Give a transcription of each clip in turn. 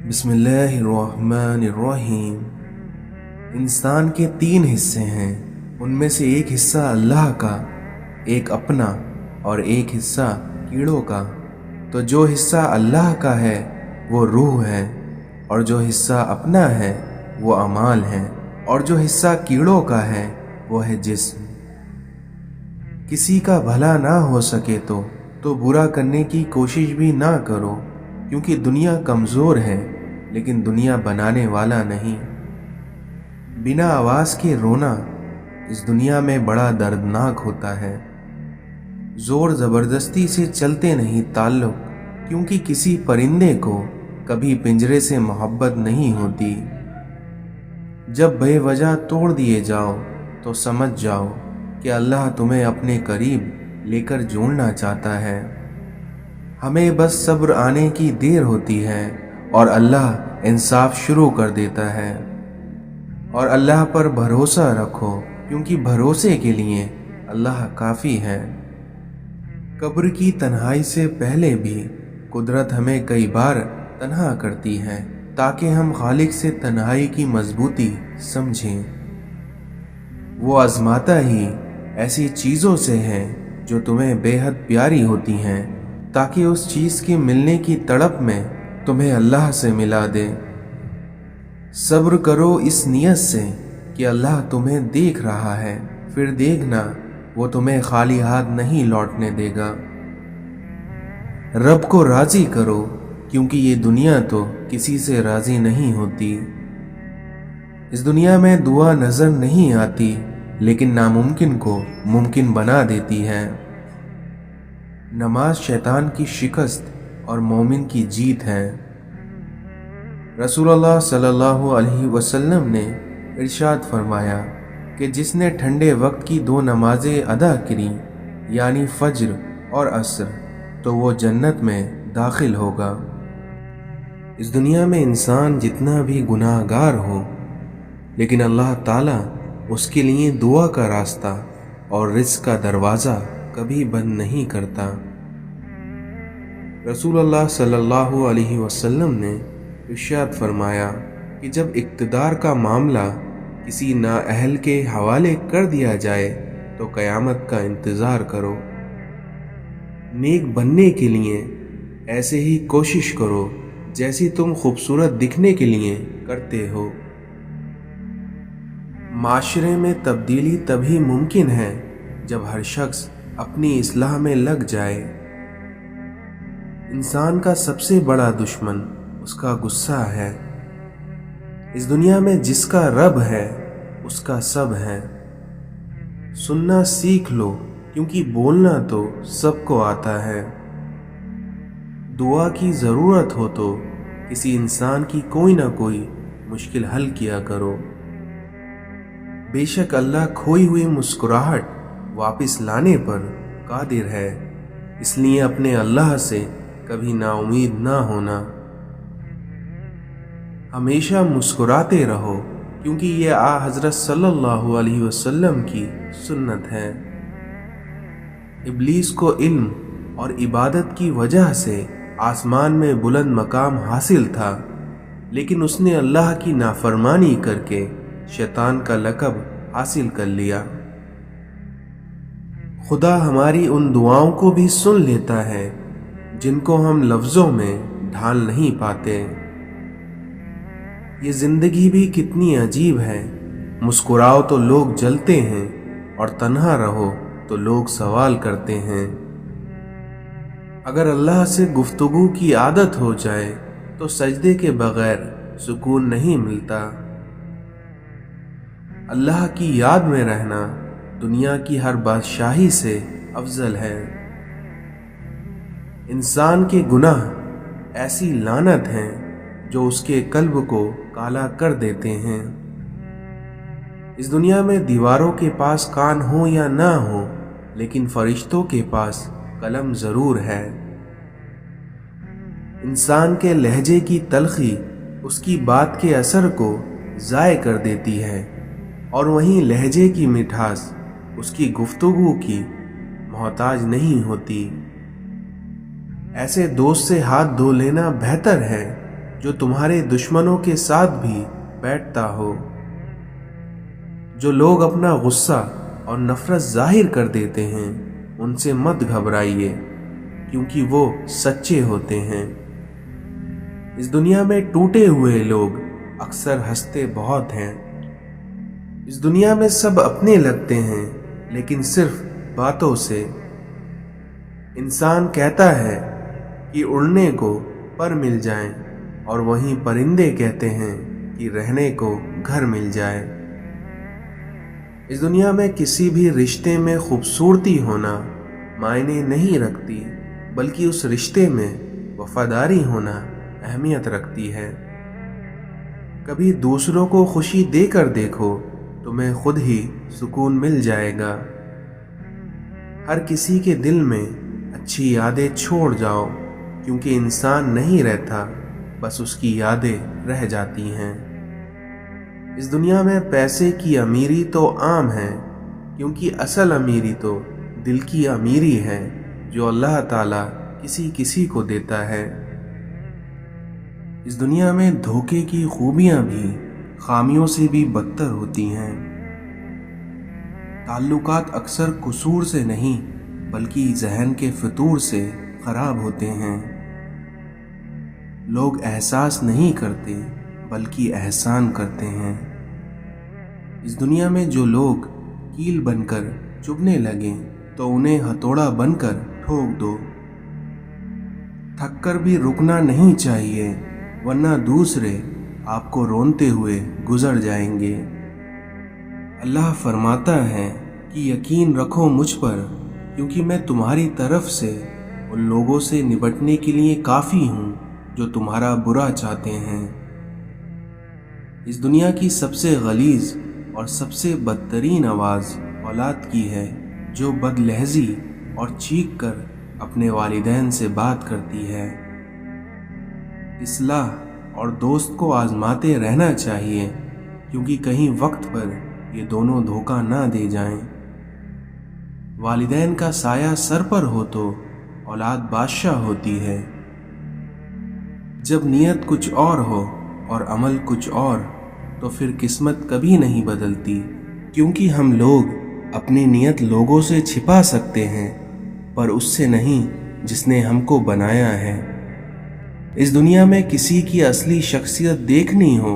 بسم اللہ الرحمن الرحیم۔ انسان کے 3 حصے ہیں، ان میں سے ایک حصہ اللہ کا، ایک اپنا اور ایک حصہ کیڑوں کا۔ تو جو حصہ اللہ کا ہے وہ روح ہے، اور جو حصہ اپنا ہے وہ اعمال ہے، اور جو حصہ کیڑوں کا ہے وہ ہے جسم۔ کسی کا بھلا نہ ہو سکے تو برا کرنے کی کوشش بھی نہ کرو، کیونکہ دنیا کمزور ہے لیکن دنیا بنانے والا نہیں۔ بنا آواز کے رونا اس دنیا میں بڑا دردناک ہوتا ہے۔ زور زبردستی سے چلتے نہیں تعلق، کیونکہ کسی پرندے کو کبھی پنجرے سے محبت نہیں ہوتی۔ جب بے وجہ توڑ دیے جاؤ تو سمجھ جاؤ کہ اللہ تمہیں اپنے قریب لے کر جوڑنا چاہتا ہے۔ ہمیں بس صبر آنے کی دیر ہوتی ہے اور اللہ انصاف شروع کر دیتا ہے۔ اور اللہ پر بھروسہ رکھو، کیونکہ بھروسے کے لیے اللہ کافی ہے۔ قبر کی تنہائی سے پہلے بھی قدرت ہمیں کئی بار تنہا کرتی ہے تاکہ ہم خالق سے تنہائی کی مضبوطی سمجھیں۔ وہ آزماتا ہی ایسی چیزوں سے ہے جو تمہیں بے حد پیاری ہوتی ہیں، تاکہ اس چیز کے ملنے کی تڑپ میں تمہیں اللہ سے ملا دے۔ صبر کرو اس نیت سے کہ اللہ تمہیں دیکھ رہا ہے، پھر دیکھنا وہ تمہیں خالی ہاتھ نہیں لوٹنے دے گا۔ رب کو راضی کرو، کیونکہ یہ دنیا تو کسی سے راضی نہیں ہوتی۔ اس دنیا میں دعا نظر نہیں آتی، لیکن ناممکن کو ممکن بنا دیتی ہے۔ نماز شیطان کی شکست اور مومن کی جیت ہے۔ رسول اللہ صلی اللہ علیہ وسلم نے ارشاد فرمایا کہ جس نے ٹھنڈے وقت کی 2 نمازیں ادا کریں، یعنی فجر اور عصر، تو وہ جنت میں داخل ہوگا۔ اس دنیا میں انسان جتنا بھی گناہ گار ہو، لیکن اللہ تعالیٰ اس کے لیے دعا کا راستہ اور رزق کا دروازہ کبھی بند نہیں کرتا۔ رسول اللہ صلی اللہ علیہ وسلم نے ارشاد فرمایا کہ جب اقتدار کا معاملہ کسی نااہل کے حوالے کر دیا جائے تو قیامت کا انتظار کرو۔ نیک بننے کے لیے ایسے ہی کوشش کرو جیسی تم خوبصورت دکھنے کے لیے کرتے ہو۔ معاشرے میں تبدیلی تبھی ممکن ہے جب ہر شخص اپنی اصلاح میں لگ جائے۔ انسان کا سب سے بڑا دشمن اس کا غصہ ہے۔ اس دنیا میں جس کا رب ہے اس کا سب ہے۔ سننا سیکھ لو، کیونکہ بولنا تو سب کو آتا ہے۔ دعا کی ضرورت ہو تو کسی انسان کی کوئی نہ کوئی مشکل حل کیا کرو۔ بے شک اللہ کھوئی ہوئی مسکراہٹ واپس لانے پر قادر ہے، اس لیے اپنے اللہ سے کبھی نا امید نہ ہونا۔ ہمیشہ مسکراتے رہو، کیونکہ یہ حضرت صلی اللہ علیہ وسلم کی سنت ہے۔ ابلیس کو علم اور عبادت کی وجہ سے آسمان میں بلند مقام حاصل تھا، لیکن اس نے اللہ کی نافرمانی کر کے شیطان کا لقب حاصل کر لیا۔ خدا ہماری ان دعاؤں کو بھی سن لیتا ہے جن کو ہم لفظوں میں ڈھال نہیں پاتے۔ یہ زندگی بھی کتنی عجیب ہے، مسکراؤ تو لوگ جلتے ہیں اور تنہا رہو تو لوگ سوال کرتے ہیں۔ اگر اللہ سے گفتگو کی عادت ہو جائے تو سجدے کے بغیر سکون نہیں ملتا۔ اللہ کی یاد میں رہنا دنیا کی ہر بادشاہی سے افضل ہے۔ انسان کے گناہ ایسی لعنت ہیں جو اس کے قلب کو کالا کر دیتے ہیں۔ اس دنیا میں دیواروں کے پاس کان ہو یا نہ ہو، لیکن فرشتوں کے پاس قلم ضرور ہے۔ انسان کے لہجے کی تلخی اس کی بات کے اثر کو ضائع کر دیتی ہے، اور وہیں لہجے کی مٹھاس اس کی گفتگو کی محتاج نہیں ہوتی۔ ایسے دوست سے ہاتھ دھو لینا بہتر ہے जो तुम्हारे दुश्मनों के साथ भी बैठता हो। जो लोग अपना गुस्सा और नफरत जाहिर कर देते हैं, उनसे मत घबराइए, क्योंकि वो सच्चे होते हैं। इस दुनिया में टूटे हुए लोग अक्सर हंसते बहुत हैं। इस दुनिया में सब अपने लगते हैं, लेकिन सिर्फ बातों से। इंसान कहता है कि उड़ने को पर मिल जाएं, और वहीं परिंदे कहते हैं कि रहने को घर मिल जाए। इस दुनिया में किसी भी रिश्ते में खूबसूरती होना मायने नहीं रखती, बल्कि उस रिश्ते में वफादारी होना अहमियत रखती है। कभी दूसरों को खुशी देकर देखो, तुम्हें खुद ही सुकून मिल जाएगा। हर किसी के दिल में अच्छी यादें छोड़ जाओ, क्योंकि इंसान नहीं रहता, बस उसकी यादें रह जाती हैं। इस दुनिया में पैसे की अमीरी तो आम है, क्योंकि असल अमीरी तो दिल की अमीरी है, जो अल्लाह ताला किसी किसी को देता है। इस दुनिया में धोखे की खूबियां भी खामियों से भी बदतर होती हैं। ताल्लुकात अक्सर कसूर से नहीं, बल्कि जहन के फितूर से खराब होते हैं। लोग एहसास नहीं करते, बल्कि एहसान करते हैं। इस दुनिया में जो लोग कील बनकर चुभने लगे, तो उन्हें हथौड़ा बनकर ठोक दो। थककर भी रुकना नहीं चाहिए, वरना दूसरे आपको रोनते हुए गुजर जाएंगे। अल्लाह फरमाता है कि यकीन रखो मुझ पर, क्योंकि मैं तुम्हारी तरफ से उन लोगों से निपटने के लिए काफ़ी हूँ जो तुम्हारा बुरा चाहते हैं। इस दुनिया की सबसे गलीज और सबसे बदतरीन आवाज़ औलाद की है, जो बदलहजी और चीख कर अपने वालिदैन से बात करती है। इस्लाह और दोस्त को आजमाते रहना चाहिए, क्योंकि कहीं वक्त पर ये दोनों धोखा ना दे जाएं। वालिदैन का साया सर पर हो तो औलाद बादशाह होती है। जब नीयत कुछ और हो और अमल कुछ और, तो फिर किस्मत कभी नहीं बदलती, क्योंकि हम लोग अपनी नीयत लोगों से छिपा सकते हैं, पर उससे नहीं जिसने हमको बनाया है। इस दुनिया में किसी की असली शख्सियत देखनी हो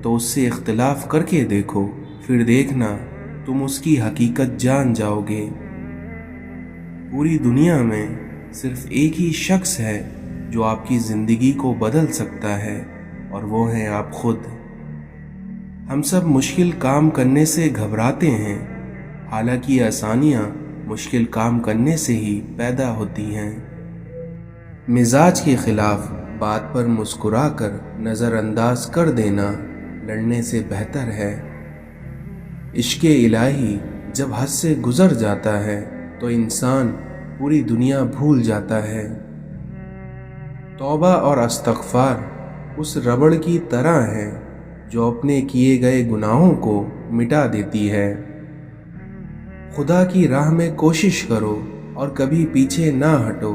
तो उससे इख्तिलाफ करके देखो, फिर देखना तुम उसकी हकीकत जान जाओगे। पूरी दुनिया में सिर्फ एक ही शख्स है जो आपकी ज़िंदगी को बदल सकता है, और वो है आप खुद। हम सब मुश्किल काम करने से घबराते हैं, हालांकि आसानियाँ मुश्किल काम करने से ही पैदा होती हैं। मिजाज के खिलाफ बात पर मुस्कुराकर नज़रअंदाज कर देना लड़ने से बेहतर है। इश्क़े इलाही जब हद से गुज़र जाता है, तो इंसान पूरी दुनिया भूल जाता है। तौबा और इस्तग़फ़ार उस रबड़ की तरह है जो अपने किए गए गुनाहों को मिटा देती है। खुदा की राह में कोशिश करो और कभी पीछे ना हटो,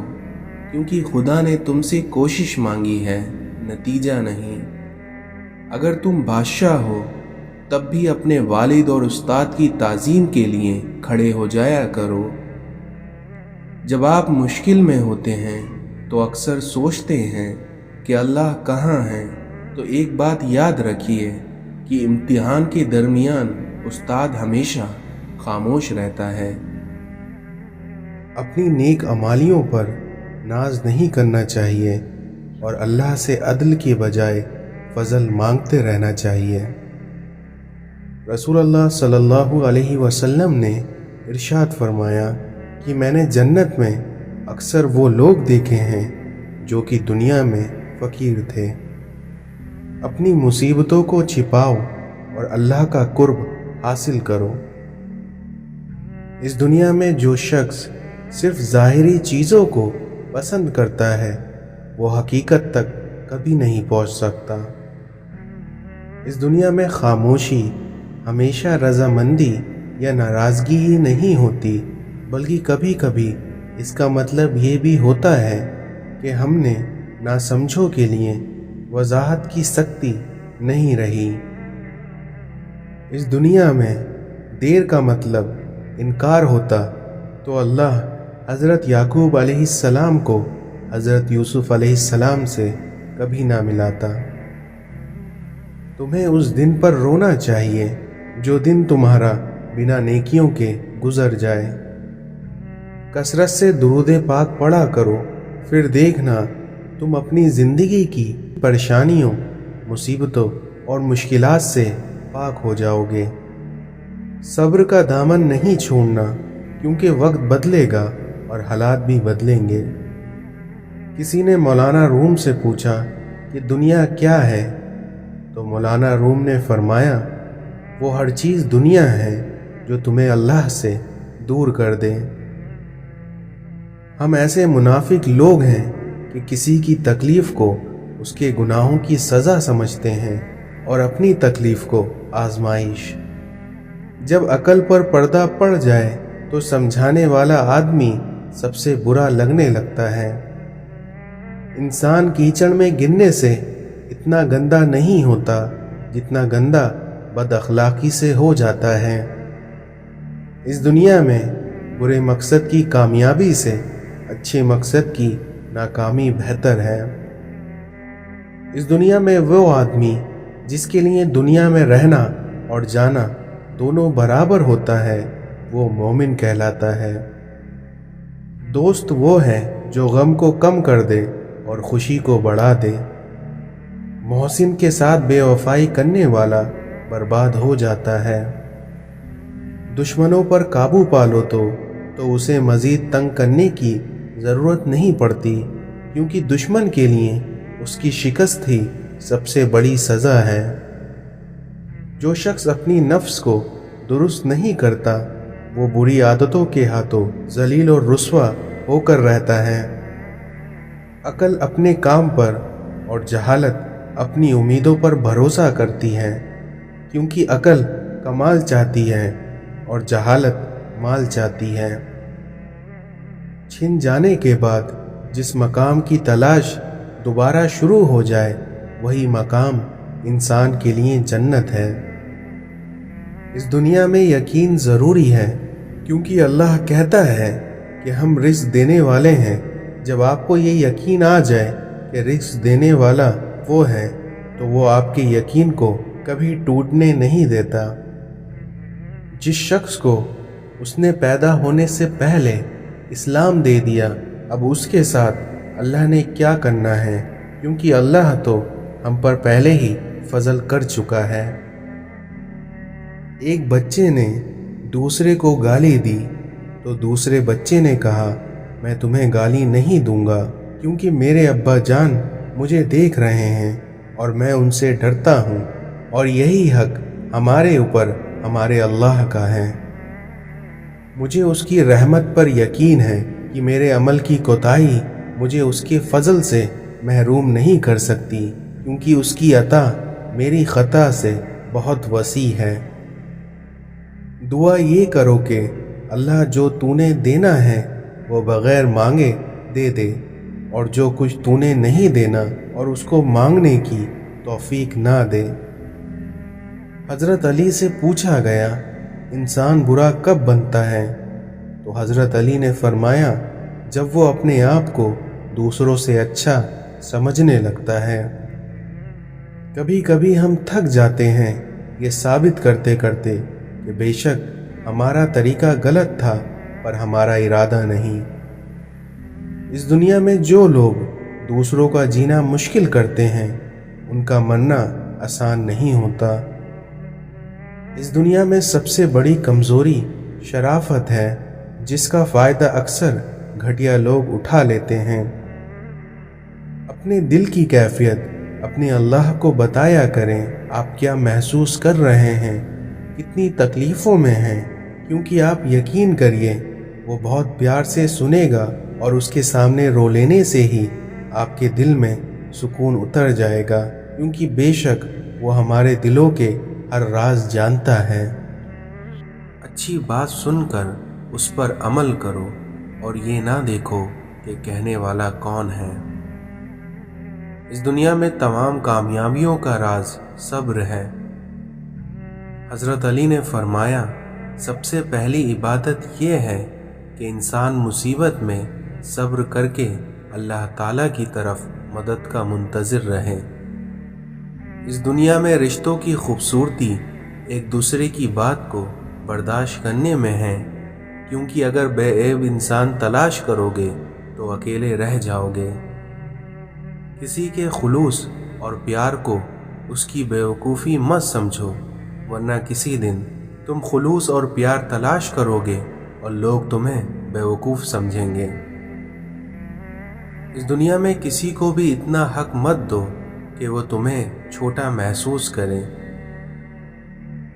क्योंकि खुदा ने तुमसे कोशिश मांगी है, नतीजा नहीं। अगर तुम बादशाह हो, तब भी अपने वालिद और उस्ताद की ताज़ीम के लिए खड़े हो जाया करो। जब आप मुश्किल में होते हैं तो अक्सर सोचते हैं कि अल्लाह कहाँ है, तो एक बात याद रखिए कि इम्तिहान के दरमियान उस्ताद हमेशा खामोश रहता है। अपनी नेक अमालियों पर नाज नहीं करना चाहिए, और अल्लाह से अदल के बजाय फजल मांगते रहना चाहिए। रसूलुल्लाह सल्लल्लाहु अलैहि वसल्लम ने इरशाद फरमाया कि मैंने जन्नत में अक्सर वो लोग देखे हैं जो कि दुनिया में फ़कीर थे। अपनी मुसीबतों को छिपाओ और अल्लाह का कुर्ब हासिल करो। इस दुनिया में जो शख्स सिर्फ ज़ाहिरी चीज़ों को पसंद करता है, वो हकीकत तक कभी नहीं पहुंच सकता। इस दुनिया में खामोशी हमेशा रज़ामंदी या नाराज़गी ही नहीं होती, बल्कि कभी कभी इसका मतलब ये भी होता है कि हमने नासमझों के लिए वजाहत की सख्ती नहीं रही। इस दुनिया में देर का मतलब इनकार होता तो अल्लाह हज़रत याकूब अलैहिस्सलाम को हज़रत यूसुफ अलैहिस्सलाम से कभी ना मिलाता। तुम्हें उस दिन पर रोना चाहिए जो दिन तुम्हारा बिना नेकियों के गुजर जाए। कसरत से दुरूद पाक पढ़ा करो, फिर देखना तुम अपनी ज़िंदगी की परेशानियों, मुसीबतों और मुश्किलात से पाक हो जाओगे। सब्र का दामन नहीं छोड़ना, क्योंकि वक्त बदलेगा और हालात भी बदलेंगे। किसी ने मौलाना रूम से पूछा कि दुनिया क्या है, तो मौलाना रूम ने फरमाया, वो हर चीज़ दुनिया है जो तुम्हें अल्लाह से दूर कर दे। हम ऐसे मुनाफिक लोग हैं कि किसी की तकलीफ़ को उसके गुनाहों की सज़ा समझते हैं और अपनी तकलीफ़ को आजमाइश। जब अकल पर पर्दा पड़ जाए तो समझाने वाला आदमी सबसे बुरा लगने लगता है। इंसान कीचड़ में गिरने से इतना गंदा नहीं होता जितना गंदा बद अखलाकी से हो जाता है। इस दुनिया में बुरे मकसद की कामयाबी से अच्छे मकसद की नाकामी बेहतर है। इस दुनिया में वो आदमी जिसके लिए दुनिया में रहना और जाना दोनों बराबर होता है, वो मोमिन कहलाता है। दोस्त वो है जो गम को कम कर दे और खुशी को बढ़ा दे। मोहसिन के साथ बेवफाई करने वाला बर्बाद हो जाता है। दुश्मनों पर काबू पालो तो उसे मज़ीद तंग करने की ज़रूरत नहीं पड़ती, क्योंकि दुश्मन के लिए उसकी शिकस्त ही सबसे बड़ी सज़ा है। जो शख्स अपनी नफ्स को दुरुस्त नहीं करता, वो बुरी आदतों के हाथों जलील और रुस्वा होकर रहता है। अकल अपने काम पर और जहालत अपनी उम्मीदों पर भरोसा करती है, क्योंकि अकल कमाल चाहती है और जहालत माल चाहती है। छिन जाने के बाद जिस मकाम की तलाश दोबारा शुरू हो जाए, वही मकाम इंसान के लिए जन्नत है। इस दुनिया में यकीन ज़रूरी है, क्योंकि अल्लाह कहता है कि हम रिज़्क़ देने वाले हैं। जब आपको ये यकीन आ जाए कि रिज़्क़ देने वाला वो है, तो वो आपके यकीन को कभी टूटने नहीं देता। जिस शख्स को उसने पैदा होने से पहले इस्लाम दे दिया, अब उसके साथ अल्लाह ने क्या करना है, क्योंकि अल्लाह तो हम पर पहले ही फजल कर चुका है। एक बच्चे ने दूसरे को गाली दी तो दूसरे बच्चे ने कहा, मैं तुम्हें गाली नहीं दूंगा, क्योंकि मेरे अब्बा जान मुझे देख रहे हैं और मैं उनसे डरता हूँ, और यही हक हमारे ऊपर हमारे अल्लाह का है। मुझे उसकी रहमत पर यकीन है कि मेरे अमल की कोताही मुझे उसके फजल से महरूम नहीं कर सकती, क्योंकि उसकी अता मेरी खता से बहुत वसी है। दुआ ये करो कि अल्लाह जो तूने देना है वो बग़ैर मांगे दे दे, और जो कुछ तूने नहीं देना और उसको मांगने की तौफीक ना दे। हज़रत अली से पूछा गया, इंसान बुरा कब बनता है? तो हज़रत अली ने फरमाया, जब वो अपने आप को दूसरों से अच्छा समझने लगता है। कभी कभी हम थक जाते हैं ये साबित करते करते कि बेशक हमारा तरीका गलत था, पर हमारा इरादा नहीं। इस दुनिया में जो लोग दूसरों का जीना मुश्किल करते हैं, उनका मरना आसान नहीं होता। इस दुनिया में सबसे बड़ी कमज़ोरी शराफत है, जिसका फ़ायदा अक्सर घटिया लोग उठा लेते हैं। अपने दिल की कैफियत अपने अल्लाह को बताया करें। आप क्या महसूस कर रहे हैं, कितनी तकलीफ़ों में हैं, क्योंकि आप यकीन करिए वो बहुत प्यार से सुनेगा, और उसके सामने रो लेने से ही आपके दिल में सुकून उतर जाएगा, क्योंकि बेशक वो हमारे दिलों के हर राज जानता है। अच्छी बात सुनकर उस पर अमल करो और ये ना देखो कि कहने वाला कौन है। इस दुनिया में तमाम कामयाबियों का राज सब्र है। हज़रत अली ने फरमाया, सबसे पहली इबादत ये है कि इंसान मुसीबत में सब्र करके अल्लाह ताला की तरफ मदद का मुंतज़िर रहे। इस दुनिया में रिश्तों की खूबसूरती एक दूसरे की बात को बर्दाश्त करने में है, क्योंकि अगर बेऐब इंसान तलाश करोगे तो अकेले रह जाओगे। किसी के खुलूस और प्यार को उसकी बेवकूफ़ी मत समझो, वरना किसी दिन तुम खुलूस और प्यार तलाश करोगे और लोग तुम्हें बेवकूफ़ समझेंगे। इस दुनिया में किसी को भी इतना हक मत दो कि वो तुम्हें छोटा महसूस करे।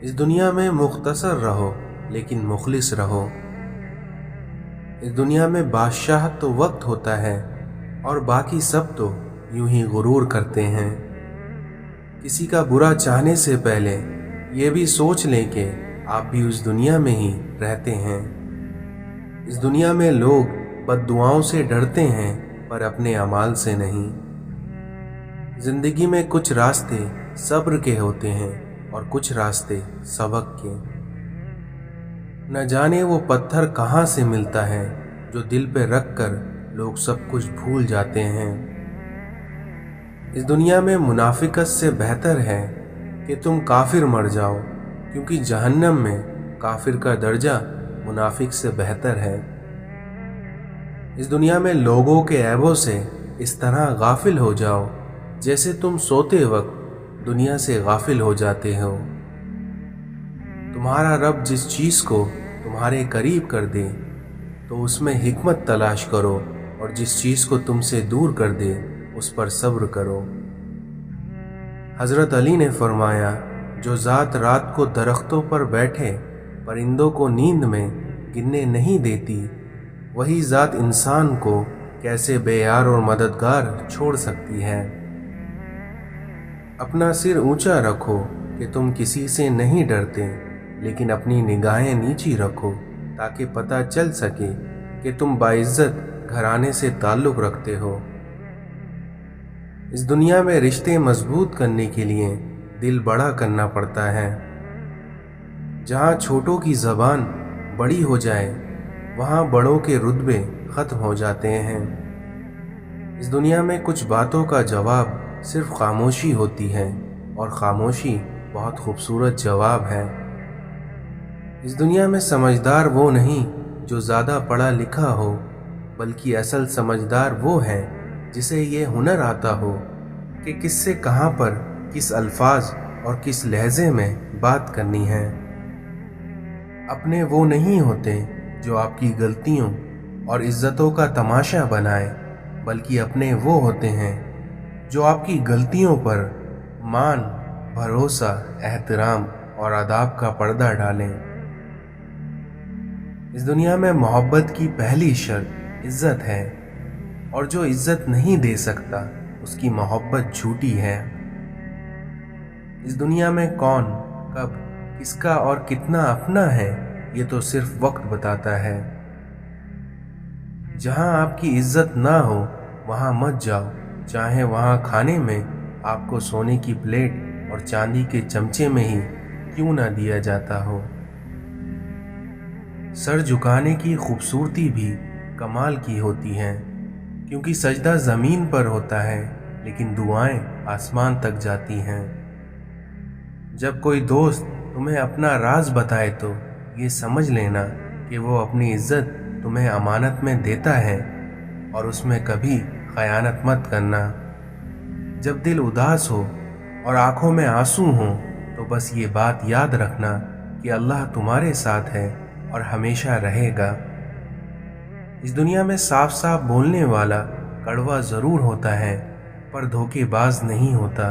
इस दुनिया में मुख्तसर रहो लेकिन मुखलिस रहो। इस दुनिया में बादशाह तो वक्त होता है और बाकी सब तो यूं ही गुरूर करते हैं। किसी का बुरा चाहने से पहले ये भी सोच लें कि आप भी उस दुनिया में ही रहते हैं। इस दुनिया में लोग बद्दुआओं से डरते हैं पर अपने अमाल से नहीं। जिंदगी में कुछ रास्ते सब्र के होते हैं और कुछ रास्ते सबक के। न जाने वो पत्थर कहाँ से मिलता है जो दिल पे रख कर लोग सब कुछ भूल जाते हैं। इस दुनिया में मुनाफिकत से बेहतर है कि तुम काफिर मर जाओ, क्योंकि जहन्नम में काफिर का दर्जा मुनाफिक से बेहतर है। इस दुनिया में लोगों के ऐबों से इस तरह गाफिल हो जाओ जैसे तुम सोते वक्त दुनिया से गाफिल हो जाते हो। तुम्हारा रब जिस चीज़ को तुम्हारे करीब कर दे तो उसमें हिकमत तलाश करो, और जिस चीज़ को तुमसे दूर कर दे उस पर सब्र करो। हज़रत अली ने फरमाया, जो ज़ात रात को दरख्तों पर बैठे परिंदों को नींद में गिनने नहीं देती, वही ज़ात इंसान को कैसे बेयार और मददगार छोड़ सकती है। अपना सिर ऊंचा रखो कि तुम किसी से नहीं डरते, लेकिन अपनी निगाहें नीची रखो ताकि पता चल सके कि तुम बाइज्जत घराने से ताल्लुक़ रखते हो। इस दुनिया में रिश्ते मजबूत करने के लिए दिल बड़ा करना पड़ता है। जहाँ छोटों की ज़बान बड़ी हो जाए वहाँ बड़ों के रुतबे ख़त्म हो जाते हैं। इस दुनिया में कुछ बातों का जवाब सिर्फ खामोशी होती है, और खामोशी बहुत खूबसूरत जवाब है। इस दुनिया में समझदार वो नहीं जो ज़्यादा पढ़ा लिखा हो, बल्कि असल समझदार वो है जिसे ये हुनर आता हो कि किससे कहाँ पर किस अल्फाज और किस लहजे में बात करनी है। अपने वो नहीं होते जो आपकी गलतियों और इज्जतों का तमाशा बनाए, बल्कि अपने वो होते हैं जो आपकी गलतियों पर मान, भरोसा, एहतराम और आदाब का पर्दा डालें। इस दुनिया में मोहब्बत की पहली शर्त इज्जत है, और जो इज्जत नहीं दे सकता उसकी मोहब्बत झूठी है। इस दुनिया में कौन, कब, किसका और कितना अपना है, ये तो सिर्फ वक्त बताता है। जहां आपकी इज्जत ना हो वहां मत जाओ, चाहे वहां खाने में आपको सोने की प्लेट और चांदी के चमचे में ही क्यों ना दिया जाता हो। सर झुकाने की खूबसूरती भी कमाल की होती है, क्योंकि सजदा ज़मीन पर होता है लेकिन दुआएं आसमान तक जाती हैं। जब कोई दोस्त तुम्हें अपना राज बताए तो ये समझ लेना कि वो अपनी इज्जत तुम्हें अमानत में देता है, और उसमें कभी खयानत मत करना। जब दिल उदास हो और आंखों में आंसू हो तो बस ये बात याद रखना कि अल्लाह तुम्हारे साथ है और हमेशा रहेगा। इस दुनिया में साफ साफ बोलने वाला कड़वा ज़रूर होता है, पर धोखेबाज नहीं होता।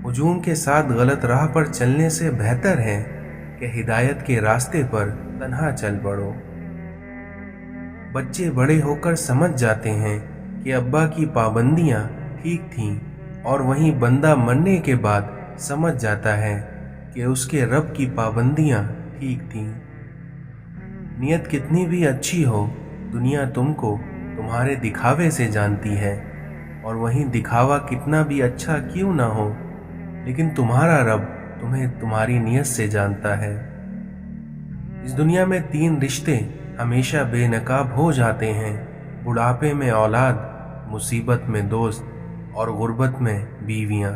हुजूम के साथ गलत राह पर चलने से बेहतर है कि हिदायत के रास्ते पर तन्हा चल पड़ो। बच्चे बड़े होकर समझ जाते हैं कि अब्बा की पाबंदियां ठीक थीं, और वहीं बंदा मरने के बाद समझ जाता है कि उसके रब की पाबंदियां ठीक थीं। नियत कितनी भी अच्छी हो, दुनिया तुमको तुम्हारे दिखावे से जानती है, और वहीं दिखावा कितना भी अच्छा क्यों ना हो, लेकिन तुम्हारा रब तुम्हें तुम्हारी नीयत से जानता है। इस दुनिया में 3 रिश्ते हमेशा बेनकाब हो जाते हैं: बुढ़ापे में औलाद, मुसीबत में दोस्त और गुर्बत में बीवियाँ।